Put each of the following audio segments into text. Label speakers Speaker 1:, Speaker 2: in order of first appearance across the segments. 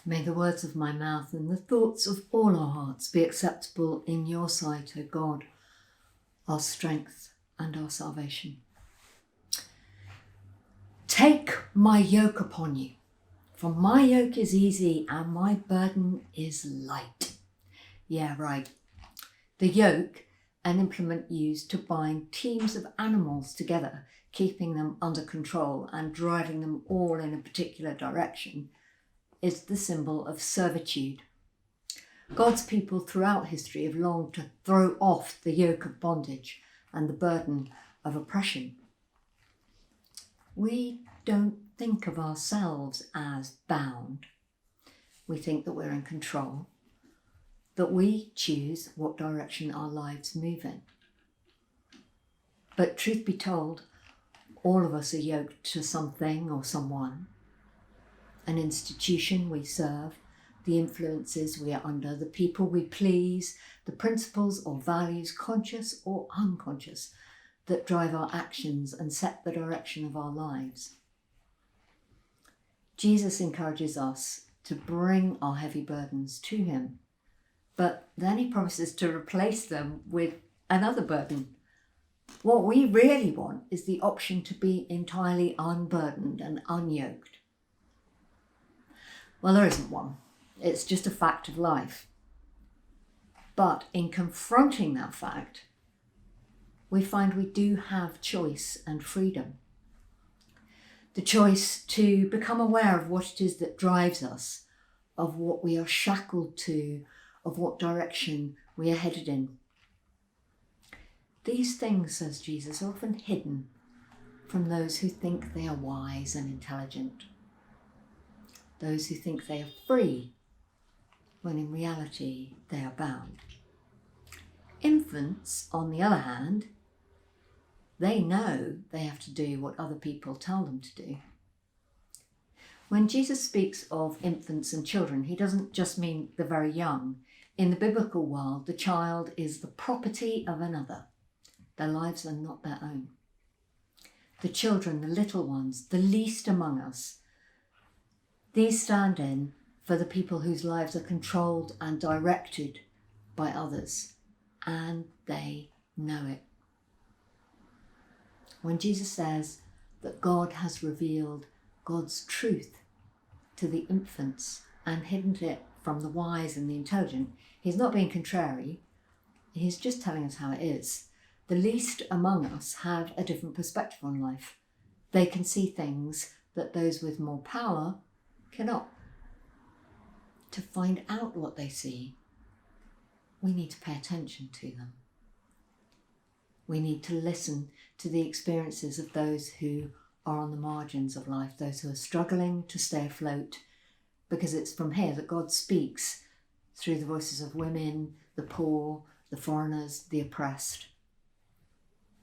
Speaker 1: May the words of my mouth and the thoughts of all our hearts be acceptable in your sight, O God, our strength and our salvation. Take my yoke upon you, for my yoke is easy and my burden is light. Yeah, right. The yoke, an implement used to bind teams of animals together, keeping them under control and driving them all in a particular direction, is the symbol of servitude. God's people throughout history have longed to throw off the yoke of bondage and the burden of oppression. We don't think of ourselves as bound. We think that we're in control, that we choose what direction our lives move in. But truth be told, all of us are yoked to something or someone. An institution we serve, the influences we are under, the people we please, the principles or values, conscious or unconscious, that drive our actions and set the direction of our lives. Jesus encourages us to bring our heavy burdens to him, but then he promises to replace them with another burden. What we really want is the option to be entirely unburdened and unyoked. Well, there isn't one. It's just a fact of life. But in confronting that fact, we find we do have choice and freedom. The choice to become aware of what it is that drives us, of what we are shackled to, of what direction we are headed in. These things, says Jesus, are often hidden from those who think they are wise and intelligent. Those who think they are free, when in reality they are bound. Infants, on the other hand, they know they have to do what other people tell them to do. When Jesus speaks of infants and children, he doesn't just mean the very young. In the biblical world, the child is the property of another. Their lives are not their own. The children, the little ones, the least among us, these stand in for the people whose lives are controlled and directed by others, and they know it. When Jesus says that God has revealed God's truth to the infants and hidden it from the wise and the intelligent, he's not being contrary, he's just telling us how it is. The least among us have a different perspective on life. They can see things that those with more power cannot. To find out what they see, we need to pay attention to them. We need to listen to the experiences of those who are on the margins of life, those who are struggling to stay afloat, because it's from here that God speaks through the voices of women, the poor, the foreigners, the oppressed.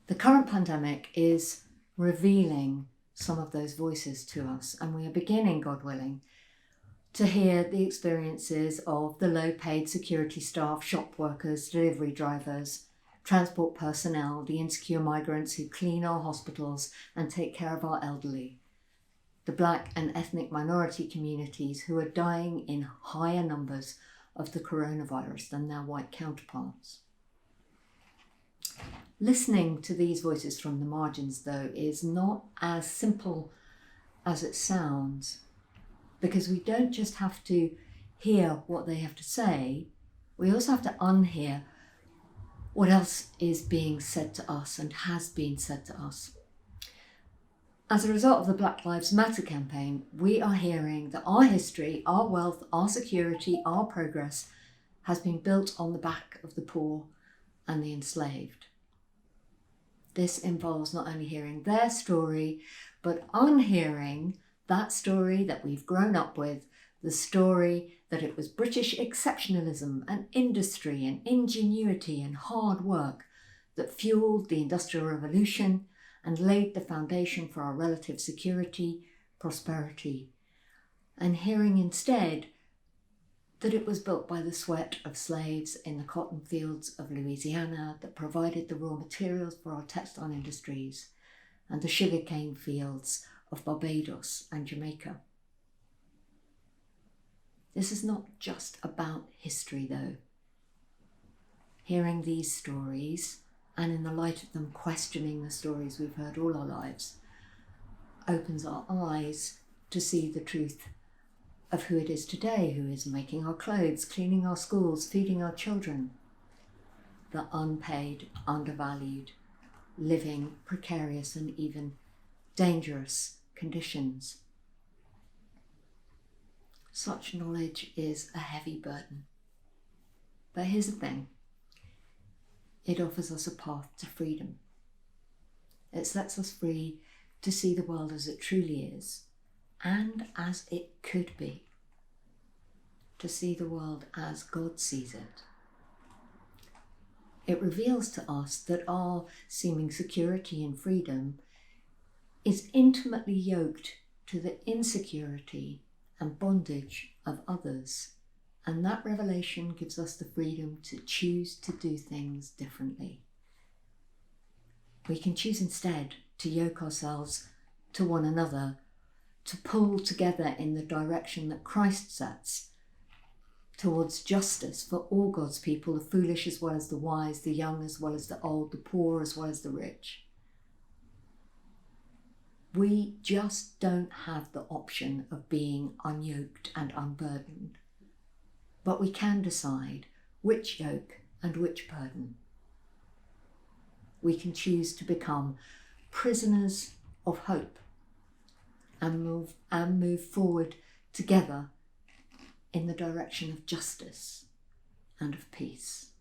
Speaker 1: The current pandemic is revealing some of those voices to us, and we are beginning, God willing, to hear the experiences of the low-paid security staff, shop workers, delivery drivers, transport personnel, the insecure migrants who clean our hospitals and take care of our elderly, the Black and ethnic minority communities who are dying in higher numbers of the coronavirus than their white counterparts. Listening to these voices from the margins, though, is not as simple as it sounds, because we don't just have to hear what they have to say, we also have to unhear what else is being said to us and has been said to us. As a result of the Black Lives Matter campaign, we are hearing that our history, our wealth, our security, our progress has been built on the back of the poor and the enslaved. This involves not only hearing their story, but unhearing that story that we've grown up with, the story that it was British exceptionalism and industry and ingenuity and hard work that fueled the Industrial Revolution and laid the foundation for our relative security, prosperity, and hearing instead that it was built by the sweat of slaves in the cotton fields of Louisiana that provided the raw materials for our textile industries, and the sugarcane fields of Barbados and Jamaica. This is not just about history, though. Hearing these stories, and in the light of them questioning the stories we've heard all our lives, opens our eyes to see the truth of who it is today, who is making our clothes, cleaning our schools, feeding our children, the unpaid, undervalued, living precarious and even dangerous conditions. Such knowledge is a heavy burden. But here's the thing. It offers us a path to freedom. It sets us free to see the world as it truly is and as it could be. To see the world as God sees it. It reveals to us that our seeming security and freedom is intimately yoked to the insecurity and bondage of others, and that revelation gives us the freedom to choose to do things differently. We can choose instead to yoke ourselves to one another, to pull together in the direction that Christ sets, towards justice for all God's people, the foolish as well as the wise, the young as well as the old, the poor as well as the rich. We just don't have the option of being unyoked and unburdened, but we can decide which yoke and which burden. We can choose to become prisoners of hope and move forward together in the direction of justice and of peace.